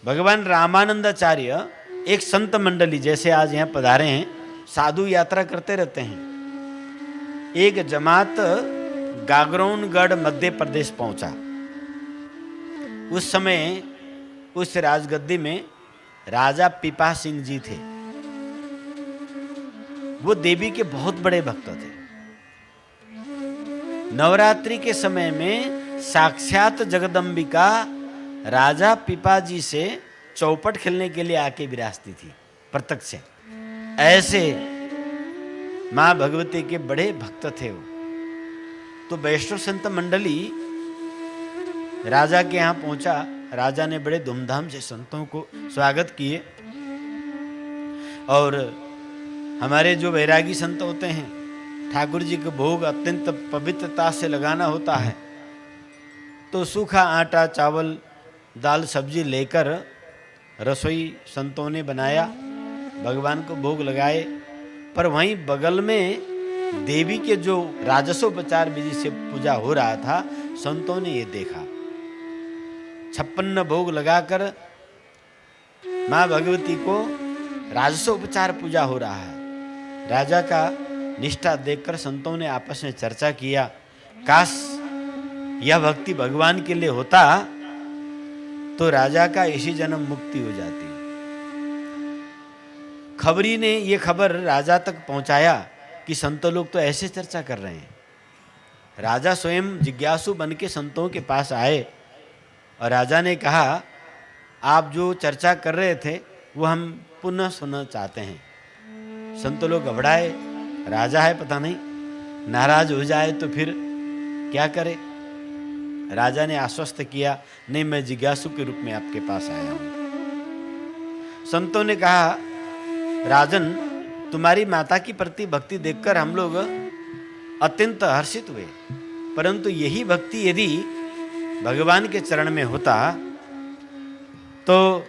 भगवान रामानंदाचार्य एक संत मंडली जैसे आज यहाँ पधारे हैं, साधु यात्रा करते रहते हैं। एक जमात गागरोनगढ़ मध्य प्रदेश पहुंचा। उस समय उस राजगद्दी में राजा पीपा सिंह जी थे। वो देवी के बहुत बड़े भक्त थे। नवरात्रि के समय में साक्षात जगदम्बिका राजा पीपा जी से चौपट खेलने के लिए आके विराजती थी प्रत्यक्ष। ऐसे मां भगवती के बड़े भक्त थे वो। तो वैष्णव संत मंडली राजा के यहाँ पहुंचा। राजा ने बड़े धूमधाम से संतों को स्वागत किए। और हमारे जो वैरागी संत होते हैं, ठाकुर जी के भोग अत्यंत पवित्रता से लगाना होता है, तो सूखा आटा चावल दाल सब्जी लेकर रसोई संतों ने बनाया, भगवान को भोग लगाए। पर वहीं बगल में देवी के जो राजसोपचार विधि से पूजा हो रहा था, संतों ने ये देखा। 56 भोग लगाकर मां भगवती को राजसोपचार पूजा हो रहा है। राजा का निष्ठा देखकर संतों ने आपस में चर्चा किया, काश यह भक्ति भगवान के लिए होता तो राजा का इसी जन्म मुक्ति हो जाती। खबरी ने यह खबर राजा तक पहुंचाया कि संत लोग तो ऐसे चर्चा कर रहे हैं। राजा स्वयं जिज्ञासु बन के संतों के पास आए और राजा ने कहा, आप जो चर्चा कर रहे थे वो हम पुनः सुनना चाहते हैं। संत लोग घबराए। राजा है, पता नहीं नाराज हो जाए तो फिर क्या करे। राजा ने आश्वस्त किया, नहीं, मैं जिज्ञासु के रूप में आपके पास आया हूं। संतों ने कहा, राजन, तुम्हारी माता की प्रति भक्ति देखकर हम लोग अत्यंत हर्षित हुए, परंतु यही भक्ति यदि भगवान के चरण में होता तो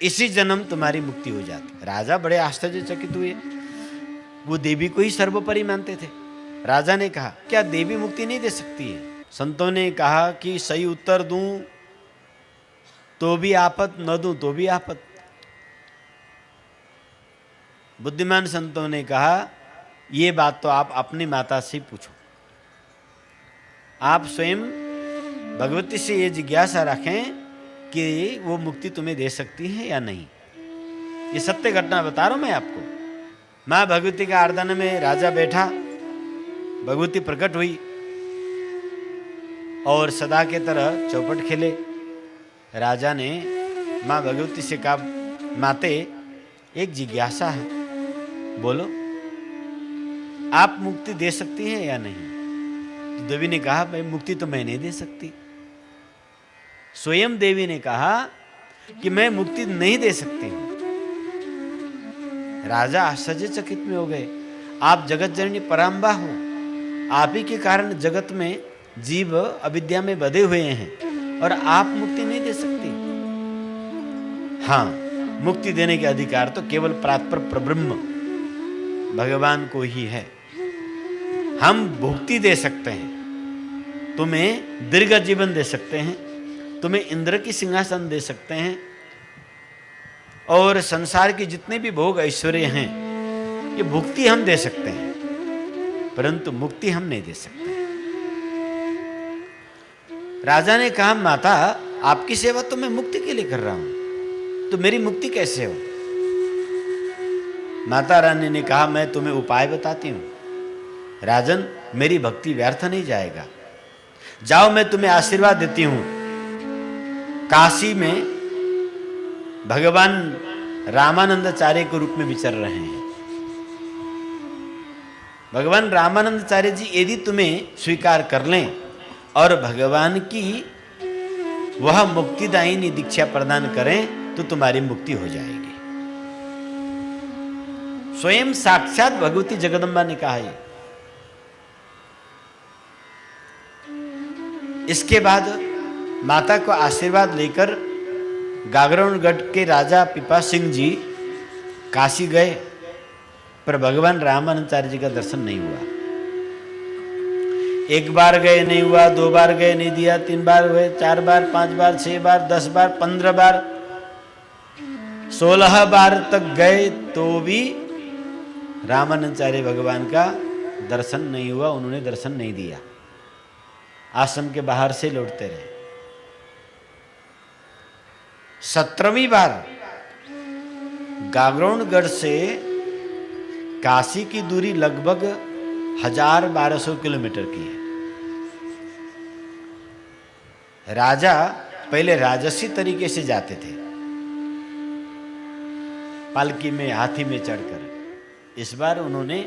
इसी जन्म तुम्हारी मुक्ति हो जाती। राजा बड़े आश्चर्यचकित हुए। वो देवी को ही सर्वोपरि मानते थे। राजा ने कहा, क्या देवी मुक्ति नहीं दे सकती है? संतों ने कहा कि सही उत्तर दूं तो भी आफत, न दूं तो भी आफत। बुद्धिमान संतों ने कहा, ये बात तो आप अपनी माता से पूछो। आप स्वयं भगवती से ये जिज्ञासा रखें कि वो मुक्ति तुम्हें दे सकती है या नहीं। ये सत्य घटना बता रहा हूं मैं आपको। मां भगवती का आराधना में राजा बैठा, भगवती प्रकट हुई और सदा के तरह चौपट खेले। राजा ने मां भगवती से कहा, माते, एक जिज्ञासा है, बोलो, आप मुक्ति दे सकती हैं या नहीं? तो देवी ने कहा, भाई मुक्ति तो मैं नहीं दे सकती। स्वयं देवी ने कहा कि मैं मुक्ति नहीं दे सकती हूं। राजा आश्चर्यचकित में हो गए। आप जगत जननी पराम्बा हो, आप ही के कारण जगत में जीव अविद्या में बंधे हुए हैं और आप मुक्ति नहीं दे सकती। हाँ, मुक्ति देने के अधिकार तो केवल परात्पर परब्रह्म भगवान को ही है। हम भुक्ति दे सकते हैं, तुम्हें दीर्घ जीवन दे सकते हैं, तुम्हें इंद्र की सिंहासन दे सकते हैं, और संसार के जितने भी भोग ऐश्वर्य हैं ये भुक्ति हम दे सकते हैं, परंतु मुक्ति हम नहीं दे सकते। राजा ने कहा, माता, आपकी सेवा तो मैं मुक्ति के लिए कर रहा हूं, तो मेरी मुक्ति कैसे हो? माता रानी ने कहा, मैं तुम्हें उपाय बताती हूं। राजन, मेरी भक्ति व्यर्थ नहीं जाएगा। जाओ, मैं तुम्हें आशीर्वाद देती हूं। काशी में भगवान रामानंदाचार्य के रूप में विचर रहे हैं। भगवान रामानंदाचार्य जी यदि तुम्हें स्वीकार कर लें और भगवान की वह मुक्तिदायिनी दीक्षा प्रदान करें तो तुम्हारी मुक्ति हो जाएगी। स्वयं साक्षात भगवती जगदम्बा ने कहा है। इसके बाद माता को आशीर्वाद लेकर गागरोनगढ़ के राजा पीपा सिंह जी काशी गए, पर भगवान रामानंदाचार्य जी का दर्शन नहीं हुआ। एक बार गए नहीं हुआ, 2 बार गए नहीं दिया, 3 बार हुए, 4 बार, 5 बार, 6 बार, 10 बार, 15 बार, 16 बार तक गए तो भी रामानंदाचार्य भगवान का दर्शन नहीं हुआ, उन्होंने दर्शन नहीं दिया, आश्रम के बाहर से लौटते रहे। 17वीं बार गागरोणगढ़ से काशी की दूरी लगभग 1200 किलोमीटर की है। राजा पहले राजसी तरीके से जाते थे, पालकी में, हाथी में चढ़कर। इस बार उन्होंने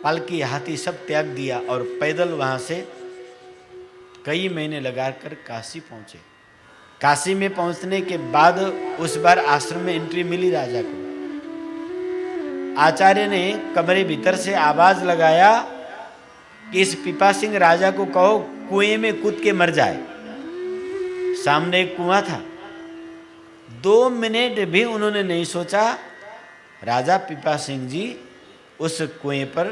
पालकी, हाथी सब त्याग दिया और पैदल वहां से कई महीने लगाकर काशी पहुंचे। काशी में पहुंचने के बाद उस बार आश्रम में एंट्री मिली राजा को। आचार्य ने कमरे भीतर से आवाज लगाया कि इस पीपा सिंह राजा को कहो कुएं में कूद के मर जाए। सामने एक कुआं था। 2 मिनट भी उन्होंने नहीं सोचा, राजा पीपा सिंह जी उस कुएं पर,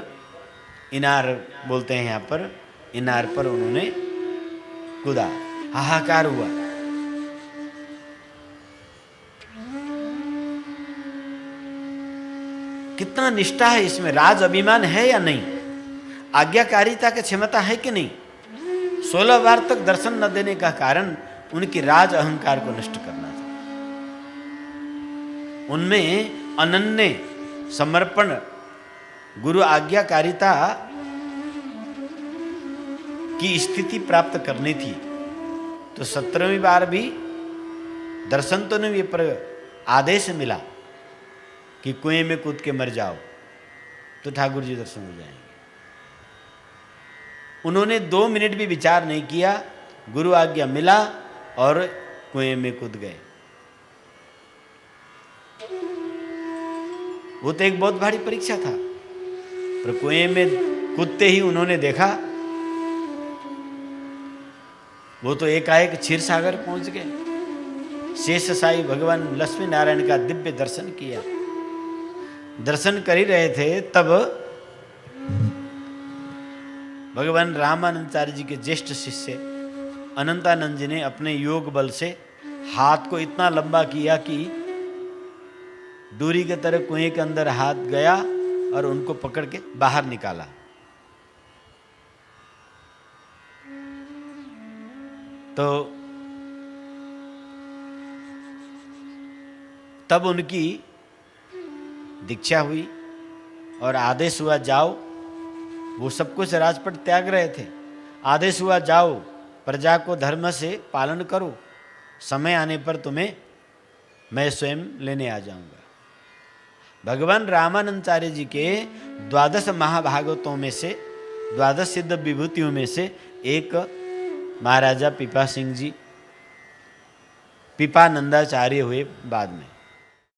इनार बोलते हैं यहाँ पर, इनार पर उन्होंने कूदा। हाहाकार हुआ। कितना निष्ठा है इसमें, राज अभिमान है या नहीं, आज्ञाकारिता की क्षमता है कि नहीं। 16 बार तक दर्शन न देने का कारण उनकी राज अहंकार को नष्ट करना था। उनमें अनन्य समर्पण, गुरु आज्ञाकारिता की स्थिति प्राप्त करनी थी। तो 17वीं बार भी दर्शन तो नहीं, पर आदेश मिला कि कुएं में कूद के मर जाओ, तो ठाकुर जी दर्शन हो जाएंगे। उन्होंने 2 मिनट भी विचार नहीं किया, गुरु आज्ञा मिला और कुएं में कूद गए। वो तो एक बहुत भारी परीक्षा था, पर कुएं में कूदते ही उन्होंने देखा, वो तो एकाएक क्षीर सागर पहुंच गए। शेष साई भगवान लक्ष्मी नारायण का दिव्य दर्शन किया। दर्शन कर ही रहे थे, तब भगवान रामानंदाचार्य जी के ज्येष्ठ शिष्य अनंतानंद जी ने अपने योग बल से हाथ को इतना लंबा किया कि डोरी के तरह कुएं के अंदर हाथ गया और उनको पकड़ के बाहर निकाला। तो तब उनकी दीक्षा हुई और आदेश हुआ जाओ। वो सब कुछ राजपट त्याग रहे थे। आदेश हुआ जाओ, प्रजा को धर्म से पालन करो, समय आने पर तुम्हें मैं स्वयं लेने आ जाऊंगा। भगवान रामानंदाचार्य जी के 12 महाभागवतों में से, 12 सिद्ध विभूतियों में से एक महाराजा पीपा सिंह जी, पीपानंदाचार्य हुए बाद में।